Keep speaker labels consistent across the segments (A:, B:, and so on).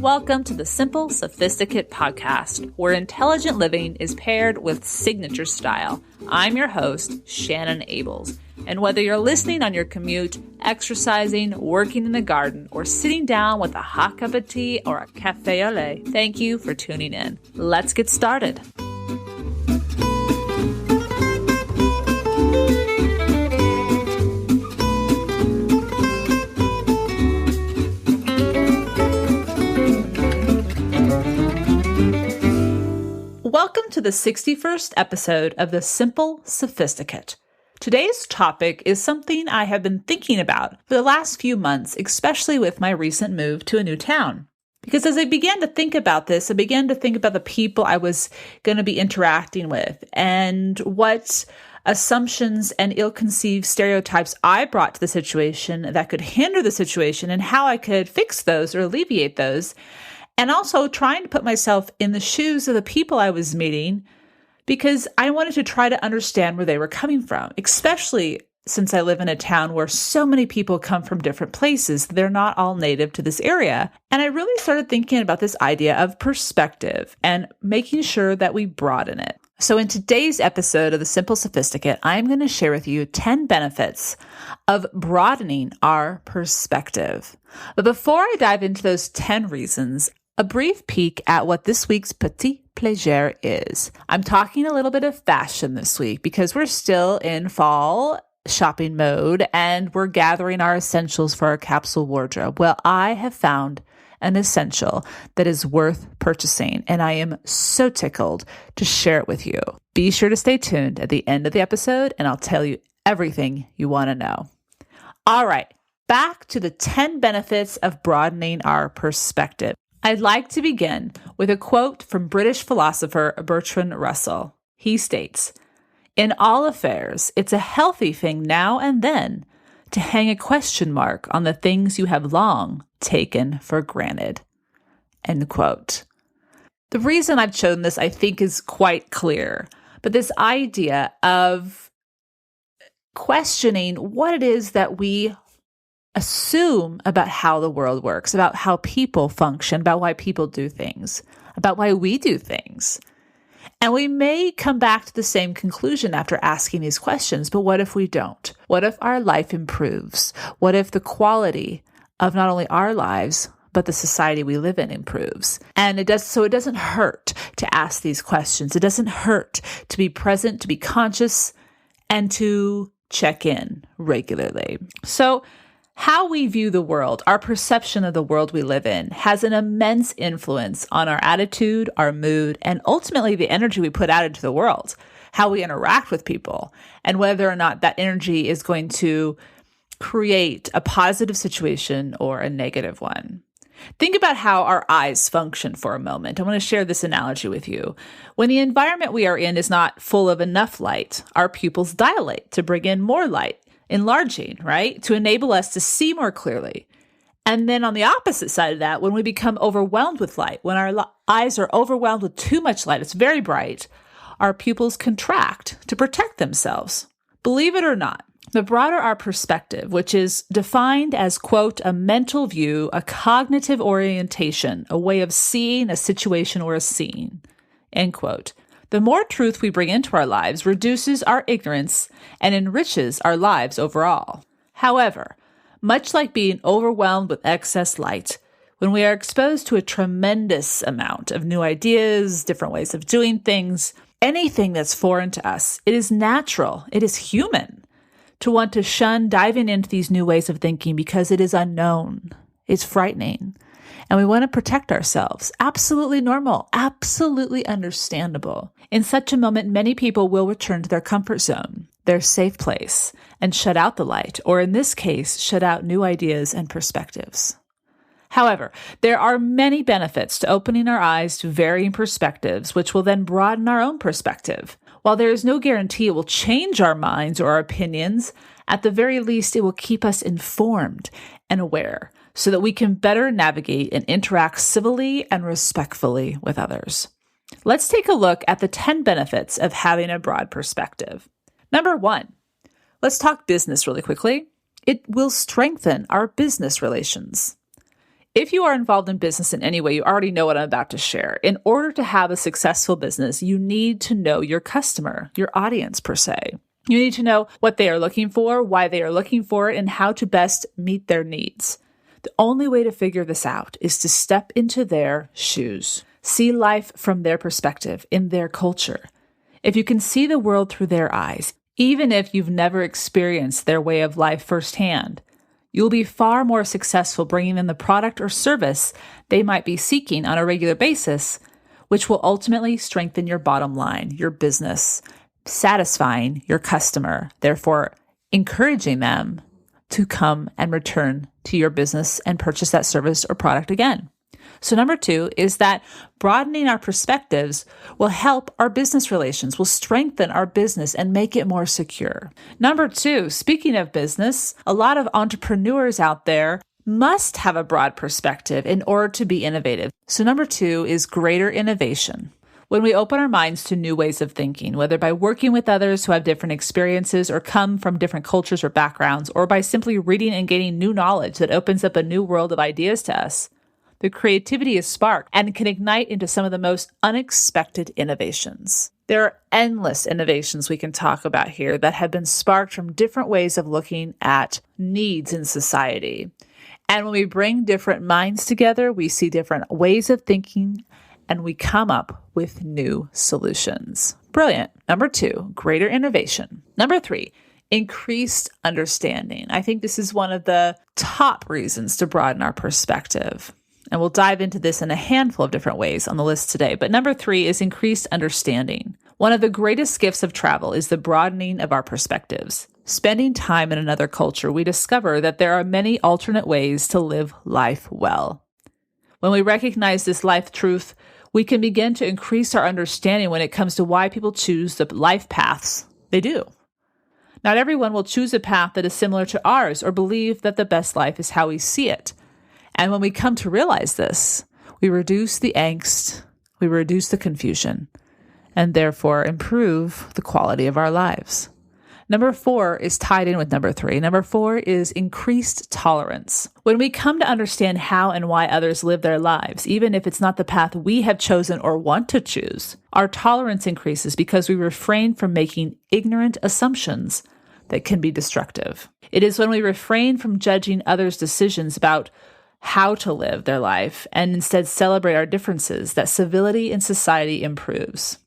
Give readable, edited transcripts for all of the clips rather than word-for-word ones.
A: Welcome to the SImple Sophisticate podcast, where intelligent living is paired with signature style. I'm your host, Shannon Ables. And whether you're listening on your commute, exercising, working in the garden, or sitting down with a hot cup of tea or a cafe au lait, thank you for tuning in. Let's get started. Welcome to the 61st episode of the SImple Sophisticate. Today's topic is something I have been thinking about for the last few months, especially with my recent move to a new town. Because as I began to think about this, I began to think about the people I was going to be interacting with and what assumptions and ill-conceived stereotypes I brought to the situation that could hinder the situation and how I could fix those or alleviate those. And also trying to put myself in the shoes of the people I was meeting because I wanted to try to understand where they were coming from, especially since I live in a town where so many people come from different places. They're not all native to this area. And I really started thinking about this idea of perspective and making sure that we broaden it. So in today's episode of the SImple Sophisticate, I'm going to share with you 10 benefits of broadening our perspective. But before I dive into those 10 reasons, a brief peek at what this week's Petit Plaisir is. I'm talking a little bit of fashion this week because we're still in fall shopping mode and we're gathering our essentials for our capsule wardrobe. Well, I have found an essential that is worth purchasing, and I am so tickled to share it with you. Be sure to stay tuned at the end of the episode, and I'll tell you everything you want to know. All right, back to the 10 benefits of broadening our perspective. I'd like to begin with a quote from British philosopher Bertrand Russell. He states, "In all affairs, it's a healthy thing now and then to hang a question mark on the things you have long taken for granted." End quote. The reason I've chosen this, I think, is quite clear. But this idea of questioning what it is that we assume about how the world works, about how people function, about why people do things, about why we do things. And we may come back to the same conclusion after asking these questions, but what if we don't? What if our life improves? What if the quality of not only our lives, but the society we live in improves? And it doesn't hurt to ask these questions. It doesn't hurt to be present, to be conscious, and to check in regularly. So how we view the world, our perception of the world we live in, has an immense influence on our attitude, our mood, and ultimately the energy we put out into the world, how we interact with people, and whether or not that energy is going to create a positive situation or a negative one. Think about how our eyes function for a moment. I want to share this analogy with you. When the environment we are in is not full of enough light, our pupils dilate to bring in more light, enlarging, right? To enable us to see more clearly. And then on the opposite side of that, when we become overwhelmed with light, when our eyes are overwhelmed with too much light, it's very bright, our pupils contract to protect themselves. Believe it or not, the broader our perspective, which is defined as, quote, a mental view, a cognitive orientation, a way of seeing a situation or a scene, end quote, the more truth we bring into our lives reduces our ignorance and enriches our lives overall. However, much like being overwhelmed with excess light, when we are exposed to a tremendous amount of new ideas, different ways of doing things, anything that's foreign to us, it is natural, it is human to want to shun diving into these new ways of thinking because it is unknown, it's frightening, and we want to protect ourselves. Absolutely normal, absolutely understandable. In such a moment, many people will return to their comfort zone, their safe place, and shut out the light, or in this case, shut out new ideas and perspectives. However, there are many benefits to opening our eyes to varying perspectives, which will then broaden our own perspective. While there is no guarantee it will change our minds or our opinions, at the very least, it will keep us informed and aware so that we can better navigate and interact civilly and respectfully with others. Let's take a look at the 10 benefits of having a broad perspective. Number 1, let's talk business really quickly. It will strengthen our business relations. If you are involved in business in any way, you already know what I'm about to share. In order to have a successful business, you need to know your customer, your audience per se. You need to know what they are looking for, why they are looking for it, and how to best meet their needs. The only way to figure this out is to step into their shoes. See life from their perspective, in their culture. If you can see the world through their eyes, even if you've never experienced their way of life firsthand, you'll be far more successful bringing them the product or service they might be seeking on a regular basis, which will ultimately strengthen your bottom line, your business, satisfying your customer, therefore encouraging them to come and return to your business and purchase that service or product again. So number 2 is that broadening our perspectives will help our business relations, will strengthen our business and make it more secure. Number 2, speaking of business, a lot of entrepreneurs out there must have a broad perspective in order to be innovative. So number 2 is greater innovation. When we open our minds to new ways of thinking, whether by working with others who have different experiences or come from different cultures or backgrounds, or by simply reading and gaining new knowledge that opens up a new world of ideas to us, the creativity is sparked and can ignite into some of the most unexpected innovations. There are endless innovations we can talk about here that have been sparked from different ways of looking at needs in society. And when we bring different minds together, we see different ways of thinking and we come up with new solutions. Brilliant. Number 2, greater innovation. Number 3, increased understanding. I think this is one of the top reasons to broaden our perspective. And we'll dive into this in a handful of different ways on the list today. But number 3 is increased understanding. One of the greatest gifts of travel is the broadening of our perspectives. Spending time in another culture, we discover that there are many alternate ways to live life well. When we recognize this life truth, we can begin to increase our understanding when it comes to why people choose the life paths they do. Not everyone will choose a path that is similar to ours or believe that the best life is how we see it. And when we come to realize this, we reduce the angst, we reduce the confusion, and therefore improve the quality of our lives. Number 4 is tied in with number 3. Number 4 is increased tolerance. When we come to understand how and why others live their lives, even if it's not the path we have chosen or want to choose, our tolerance increases because we refrain from making ignorant assumptions that can be destructive. It is when we refrain from judging others' decisions about how to live their life and instead celebrate our differences that civility in society improves.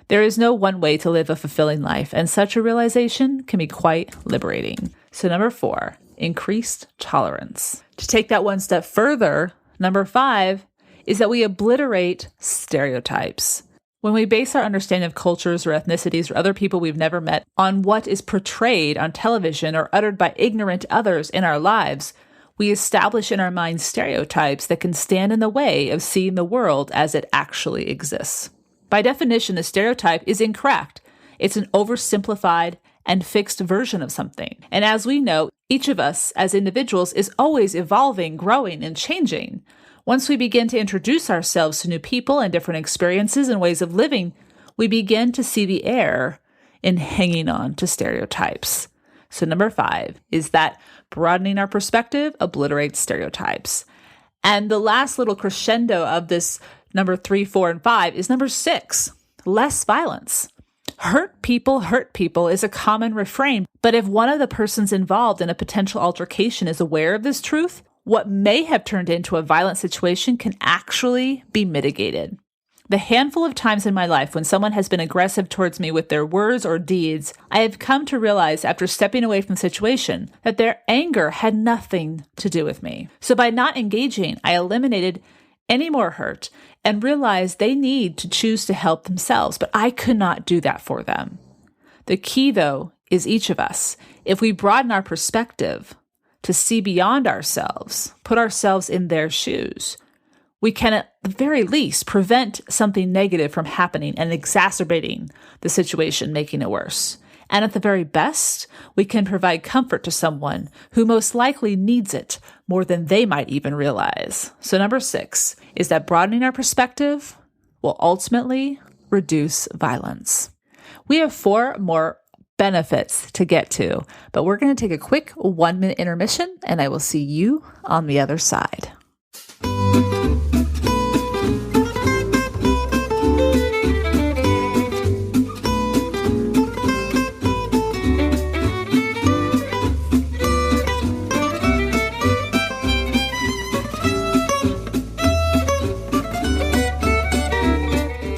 A: There is no one way to live a fulfilling life, and such a realization can be quite liberating. So number 4, increased tolerance. To take that one step further, number 5 is that we obliterate stereotypes. When we base our understanding of cultures or ethnicities or other people we've never met on what is portrayed on television or uttered by ignorant others in our lives, we establish in our minds stereotypes that can stand in the way of seeing the world as it actually exists. By definition, a stereotype is incorrect. It's an oversimplified and fixed version of something. And as we know, each of us as individuals is always evolving, growing, and changing. Once we begin to introduce ourselves to new people and different experiences and ways of living, we begin to see the error in hanging on to stereotypes. So number 5 is that broadening our perspective obliterates stereotypes. And the last little crescendo of this number 3, 4, and 5 is number 6, less violence. Hurt people is a common refrain, but if one of the persons involved in a potential altercation is aware of this truth, what may have turned into a violent situation can actually be mitigated. The handful of times in my life when someone has been aggressive towards me with their words or deeds, I have come to realize after stepping away from the situation that their anger had nothing to do with me. So by not engaging, I eliminated any more hurt and realized they need to choose to help themselves, but I could not do that for them. The key, though, is each of us. If we broaden our perspective to see beyond ourselves, put ourselves in their shoes, we can at the very least prevent something negative from happening and exacerbating the situation, making it worse. And at the very best, we can provide comfort to someone who most likely needs it more than they might even realize. So number 6 is that broadening our perspective will ultimately reduce violence. We have 4 more benefits to get to, but we're going to take a quick 1-minute intermission, and I will see you on the other side.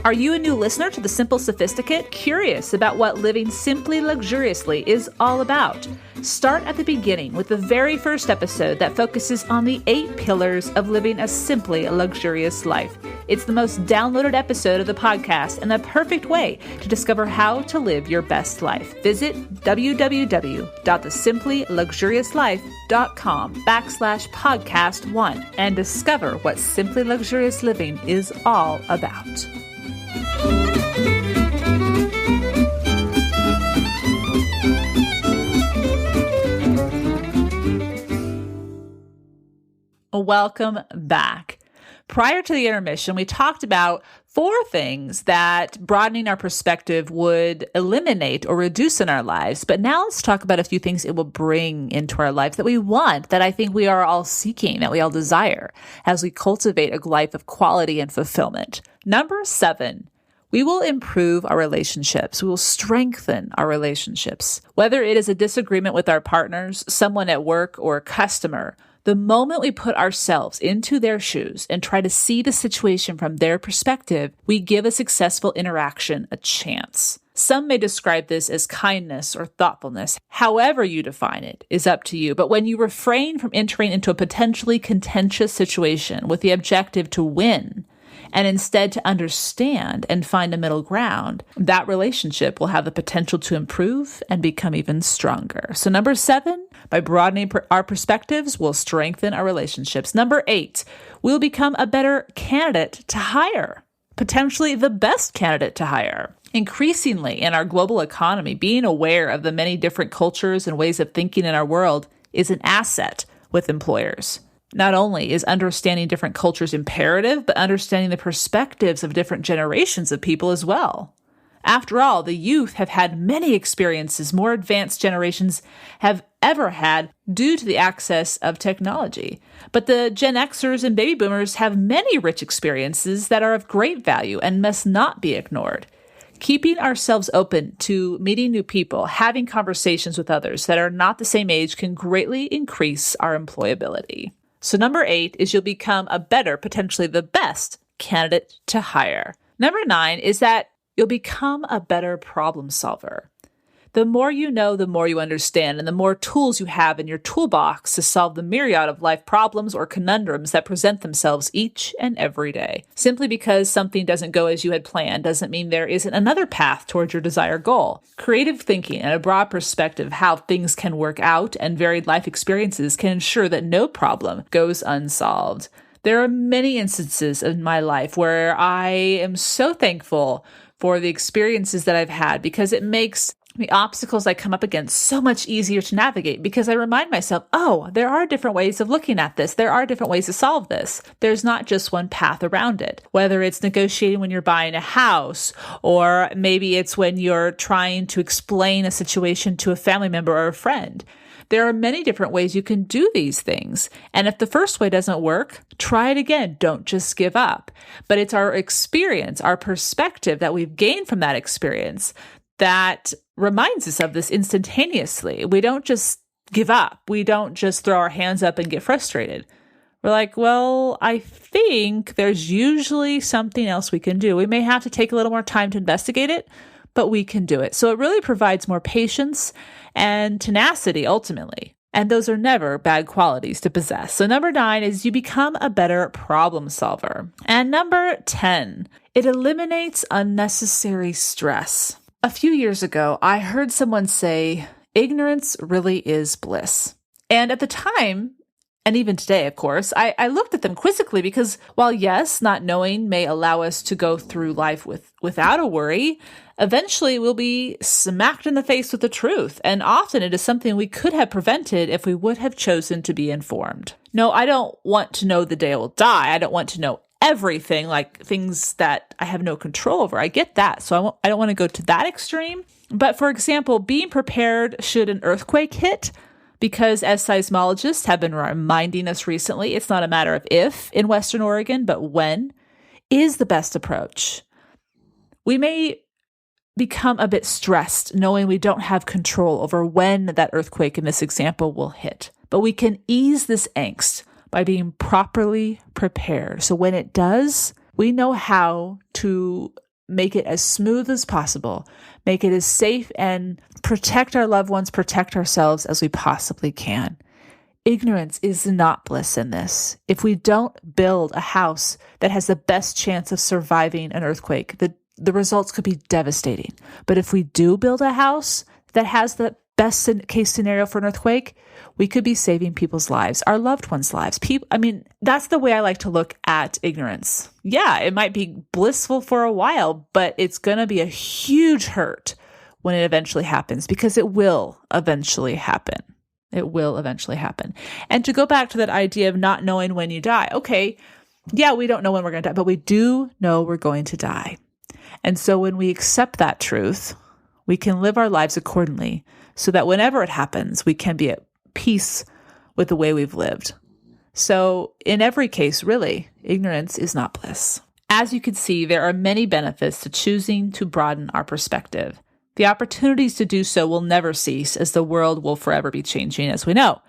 A: Are you a new listener to the SImple Sophisticate? Curious about what living simply luxuriously is all about? Start at the beginning with the very first episode that focuses on the 8 pillars of living a simply luxurious life. It's the most downloaded episode of the podcast and the perfect way to discover how to live your best life. Visit www.thesimplyluxuriouslife.com/podcast1 and discover what simply luxurious living is all about. Welcome back. Prior to the intermission, we talked about 4 things that broadening our perspective would eliminate or reduce in our lives. But now let's talk about a few things it will bring into our lives that we want, that I think we are all seeking, that we all desire as we cultivate a life of quality and fulfillment. Number 7. We will improve our relationships. We will strengthen our relationships. Whether it is a disagreement with our partners, someone at work, or a customer, the moment we put ourselves into their shoes and try to see the situation from their perspective, we give a successful interaction a chance. Some may describe this as kindness or thoughtfulness. However you define it is up to you. But when you refrain from entering into a potentially contentious situation with the objective to win, and instead to understand and find a middle ground, that relationship will have the potential to improve and become even stronger. So number 7, by broadening our perspectives, we'll strengthen our relationships. Number 8, we'll become a better candidate to hire, potentially the best candidate to hire. Increasingly in our global economy, being aware of the many different cultures and ways of thinking in our world is an asset with employers. Not only is understanding different cultures imperative, but understanding the perspectives of different generations of people as well. After all, the youth have had many experiences more advanced generations have ever had due to the access of technology. But the Gen Xers and baby boomers have many rich experiences that are of great value and must not be ignored. Keeping ourselves open to meeting new people, having conversations with others that are not the same age can greatly increase our employability. So number 8 is you'll become a better, potentially the best candidate to hire. Number 9 is that you'll become a better problem solver. The more you know, the more you understand, and the more tools you have in your toolbox to solve the myriad of life problems or conundrums that present themselves each and every day. Simply because something doesn't go as you had planned doesn't mean there isn't another path towards your desired goal. Creative thinking and a broad perspective of how things can work out and varied life experiences can ensure that no problem goes unsolved. There are many instances in my life where I am so thankful for the experiences that I've had because it makes the obstacles I come up against so much easier to navigate because I remind myself, oh, there are different ways of looking at this. There are different ways to solve this. There's not just one path around it. Whether it's negotiating when you're buying a house, or maybe it's when you're trying to explain a situation to a family member or a friend. There are many different ways you can do these things. And if the first way doesn't work, try it again. Don't just give up. But it's our experience, our perspective that we've gained from that experience that reminds us of this instantaneously. We don't just give up. We don't just throw our hands up and get frustrated. We're like, well, I think there's usually something else we can do. We may have to take a little more time to investigate it, but we can do it. So it really provides more patience and tenacity ultimately. And those are never bad qualities to possess. So number 9 is you become a better problem solver. And number 10, it eliminates unnecessary stress. A few years ago, I heard someone say, ignorance really is bliss. And at the time, and even today, of course, I looked at them quizzically because while yes, not knowing may allow us to go through life without a worry, eventually we'll be smacked in the face with the truth. And often it is something we could have prevented if we would have chosen to be informed. No, I don't want to know the day I will die. I don't want to know everything, like things that I have no control over. I get that. So I don't want to go to that extreme. But for example, being prepared should an earthquake hit, because as seismologists have been reminding us recently, it's not a matter of if in Western Oregon, but when is the best approach. We may become a bit stressed knowing we don't have control over when that earthquake in this example will hit, but we can ease this angst by being properly prepared. So when it does, we know how to make it as smooth as possible, make it as safe, and protect our loved ones, protect ourselves as we possibly can. Ignorance is not bliss in this. If we don't build a house that has the best chance of surviving an earthquake, the results could be devastating. But if we do build a house that has the best case scenario for an earthquake, we could be saving people's lives, our loved ones' lives. That's the way I like to look at ignorance. Yeah, it might be blissful for a while, but it's going to be a huge hurt when it eventually happens, because it will eventually happen. It will eventually happen. And to go back to that idea of not knowing when you die, okay, yeah, we don't know when we're going to die, but we do know we're going to die. And so when we accept that truth, we can live our lives accordingly so that whenever it happens, we can be at peace with the way we've lived. So in every case, really, ignorance is not bliss. As you can see, there are many benefits to choosing to broaden our perspective. The opportunities to do so will never cease, as the world will forever be changing, as we know.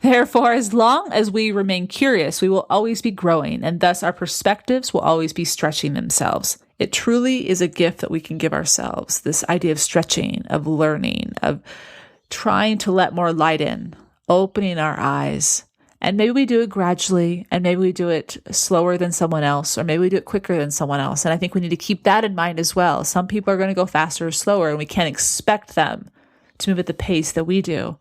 A: Therefore, as long as we remain curious, we will always be growing, and thus our perspectives will always be stretching themselves. It truly is a gift that we can give ourselves, this idea of stretching, of learning, of trying to let more light in, opening our eyes. And maybe we do it gradually, and maybe we do it slower than someone else, or maybe we do it quicker than someone else. And I think we need to keep that in mind as well. Some people are going to go faster or slower, and we can't expect them to move at the pace that we do.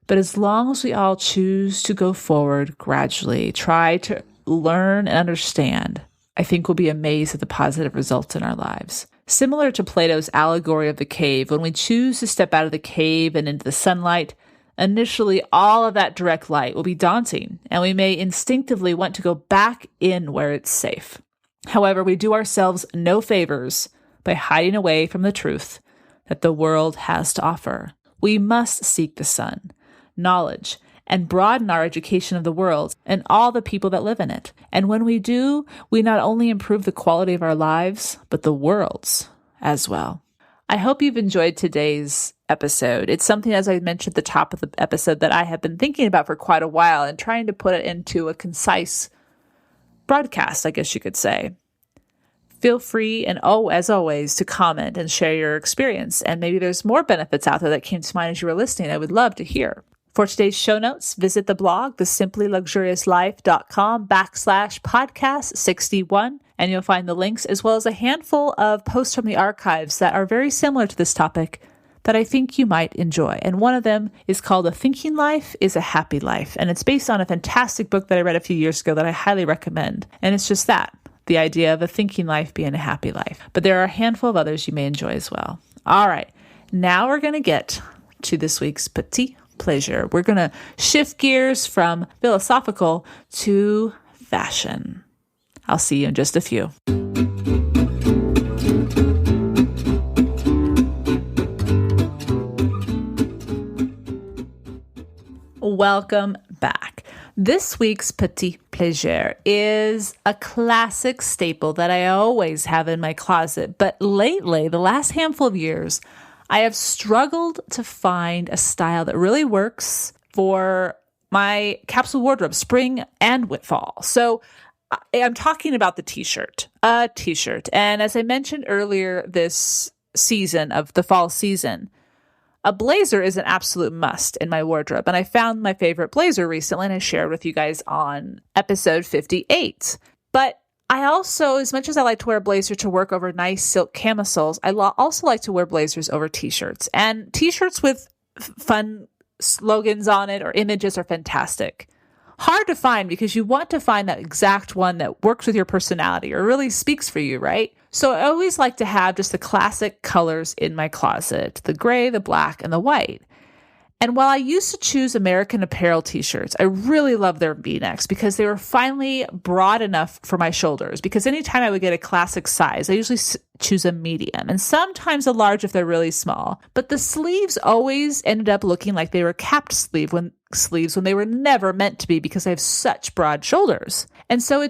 A: But as long as we all choose to go forward gradually, try to learn and understand, I think we'll be amazed at the positive results in our lives. Similar to Plato's allegory of the cave, when we choose to step out of the cave and into the sunlight, initially all of that direct light will be daunting, and we may instinctively want to go back in where it's safe. However, we do ourselves no favors by hiding away from the truth that the world has to offer. We must seek the sun, knowledge, and broaden our education of the world and all the people that live in it. And when we do, we not only improve the quality of our lives, but the world's as well. I hope you've enjoyed today's episode. It's something, as I mentioned at the top of the episode, that I have been thinking about for quite a while and trying to put it into a concise broadcast, I guess you could say. Feel free, and as always, to comment and share your experience. And maybe there's more benefits out there that came to mind as you were listening. I would love to hear. For today's show notes, visit the blog, thesimplyluxuriouslife.com/podcast61, and you'll find the links as well as a handful of posts from the archives that are very similar to this topic that I think you might enjoy. And one of them is called A Thinking Life is a Happy Life. And it's based on a fantastic book that I read a few years ago that I highly recommend. And it's just that, the idea of a thinking life being a happy life. But there are a handful of others you may enjoy as well. All right, now we're going to get to this week's Petit Pleasure. We're going to shift gears from philosophical to fashion. I'll see you in just a few. Welcome back. This week's Petit Plaisir is a classic staple that I always have in my closet, but lately, the last handful of years, I have struggled to find a style that really works for my capsule wardrobe, spring and fall. So I'm talking about the t-shirt, a t-shirt. And as I mentioned earlier this season of the fall season, a blazer is an absolute must in my wardrobe. And I found my favorite blazer recently, and I shared with you guys on episode 58. But I also, as much as I like to wear a blazer to work over nice silk camisoles, I also like to wear blazers over t-shirts. And t-shirts with fun slogans on it or images are fantastic. Hard to find because you want to find that exact one that works with your personality or really speaks for you, right? So I always like to have just the classic colors in my closet, the gray, the black, and the white. And while I used to choose American Apparel t-shirts, I really love their V-necks because they were finally broad enough for my shoulders. Because anytime I would get a classic size, I usually choose a medium and sometimes a large if they're really small. But the sleeves always ended up looking like they were capped sleeves when they were never meant to be because I have such broad shoulders. And so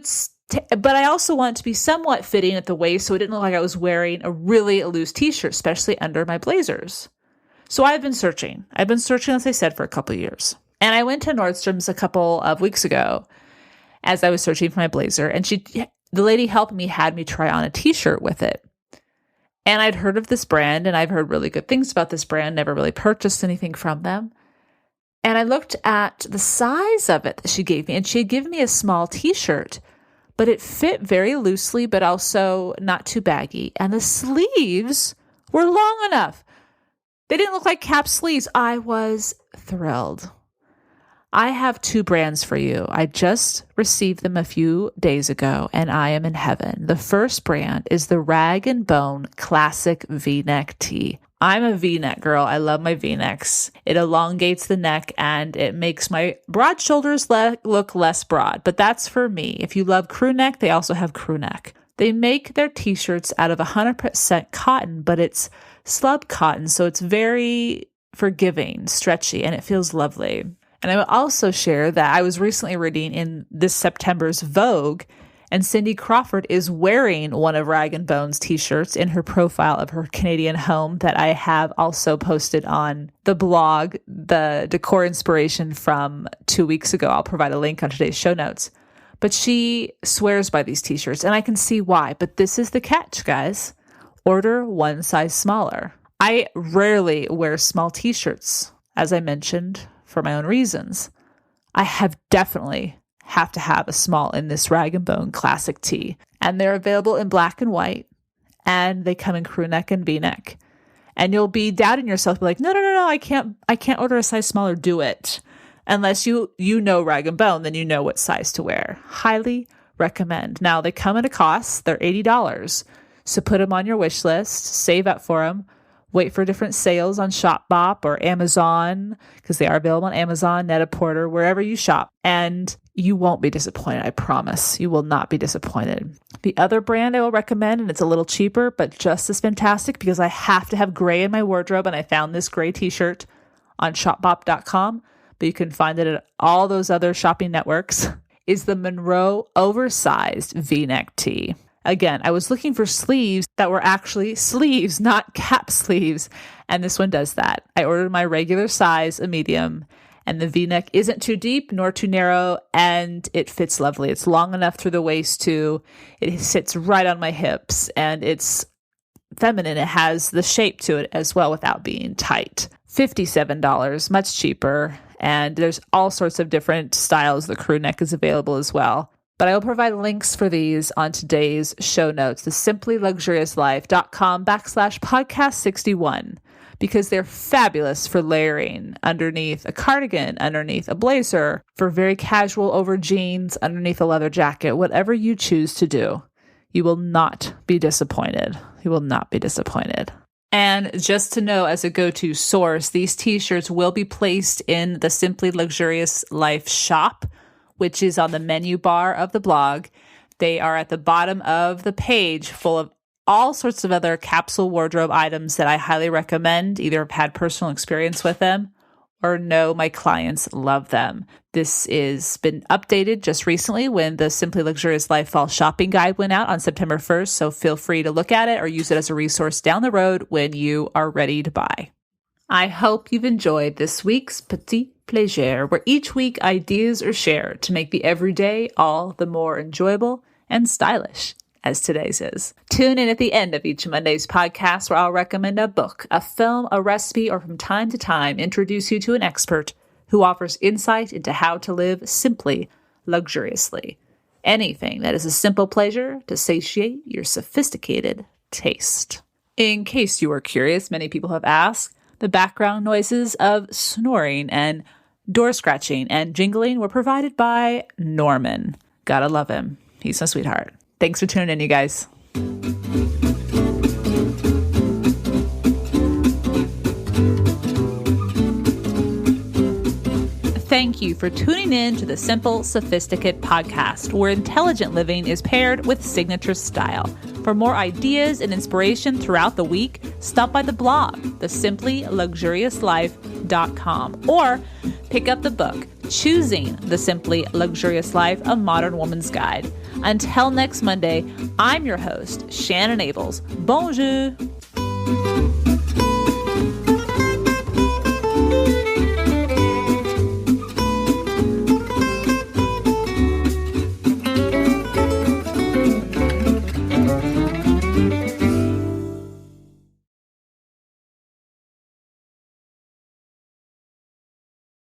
A: but I also want it to be somewhat fitting at the waist so it didn't look like I was wearing a really loose t-shirt, especially under my blazers. So I've been searching, as I said, for a couple of years. And I went to Nordstrom's a couple of weeks ago as I was searching for my blazer. And the lady helping me had me try on a t-shirt with it. And I'd heard of this brand and I've heard really good things about this brand, never really purchased anything from them. And I looked at the size of it that she gave me, and she had given me a small t-shirt, but it fit very loosely, but also not too baggy. And the sleeves were long enough. They didn't look like cap sleeves. I was thrilled. I have 2 brands for you. I just received them a few days ago, and I am in heaven. The first brand is the Rag & Bone Classic V-Neck Tee. I'm a V-neck girl. I love my V-necks. It elongates the neck, and it makes my broad shoulders look less broad. But that's for me. If you love crew neck, they also have crew neck. They make their t-shirts out of 100% cotton, but it's slub cotton, so it's very forgiving, stretchy, and it feels lovely. And I will also share that I was recently reading in this September's Vogue, and Cindy Crawford is wearing one of Rag & Bone's t-shirts in her profile of her Canadian home that I have also posted on the blog, the decor inspiration from 2 weeks ago. I'll provide a link on today's show notes. But she swears by these t-shirts, and I can see why. But this is the catch, guys. Order one size smaller. I rarely wear small t-shirts, as I mentioned, for my own reasons. I definitely have to have a small in this Rag & Bone Classic tee. And they're available in black and white, and they come in crew neck and V-neck. And you'll be doubting yourself, be like, no, I can't order a size smaller, do it. Unless you know Rag & Bone, then you know what size to wear. Highly recommend. Now, they come at a cost. They're $80. So put them on your wish list, save up for them, wait for different sales on Shopbop or Amazon, because they are available on Amazon, Net-a-Porter, wherever you shop. And you won't be disappointed, I promise. You will not be disappointed. The other brand I will recommend, and it's a little cheaper, but just as fantastic, because I have to have gray in my wardrobe, and I found this gray t-shirt on shopbop.com, but you can find it at all those other shopping networks, is the Monroe Oversized V-Neck Tee. Again, I was looking for sleeves that were actually sleeves, not cap sleeves, and this one does that. I ordered my regular size, a medium, and the V-neck isn't too deep nor too narrow, and it fits lovely. It's long enough through the waist too. It sits right on my hips, and it's feminine. It has the shape to it as well without being tight. $57, much cheaper, and there's all sorts of different styles. The crew neck is available as well. But I will provide links for these on today's show notes, the simplyluxuriouslife.com/podcast61, because they're fabulous for layering underneath a cardigan, underneath a blazer, for very casual over jeans, underneath a leather jacket, whatever you choose to do. You will not be disappointed. You will not be disappointed. And just to know, as a go-to source, these t-shirts will be placed in the Simply Luxurious Life shop, which is on the menu bar of the blog. They are at the bottom of the page, full of all sorts of other capsule wardrobe items that I highly recommend. Either have had personal experience with them or know my clients love them. This has been updated just recently when the Simply Luxurious Life Fall Shopping Guide went out on September 1st, so feel free to look at it or use it as a resource down the road when you are ready to buy. I hope you've enjoyed this week's Petit Plaisir, where each week ideas are shared to make the everyday all the more enjoyable and stylish, as today's is. Tune in at the end of each Monday's podcast where I'll recommend a book, a film, a recipe, or from time to time introduce you to an expert who offers insight into how to live simply, luxuriously. Anything that is a simple pleasure to satiate your sophisticated taste. In case you are curious, many people have asked, the background noises of snoring and door scratching and jingling were provided by Norman. Gotta love him. He's a sweetheart. Thanks for tuning in, you guys. thank you for tuning in to the SImple Sophisticate podcast, where intelligent living is paired with signature style. For more ideas and inspiration throughout the week, stop by the blog, thesimplyluxuriouslife.com, or pick up the book, Choosing the Simply Luxurious Life, A Modern Woman's Guide. Until next Monday, I'm your host, Shannon Ables. Bonjour!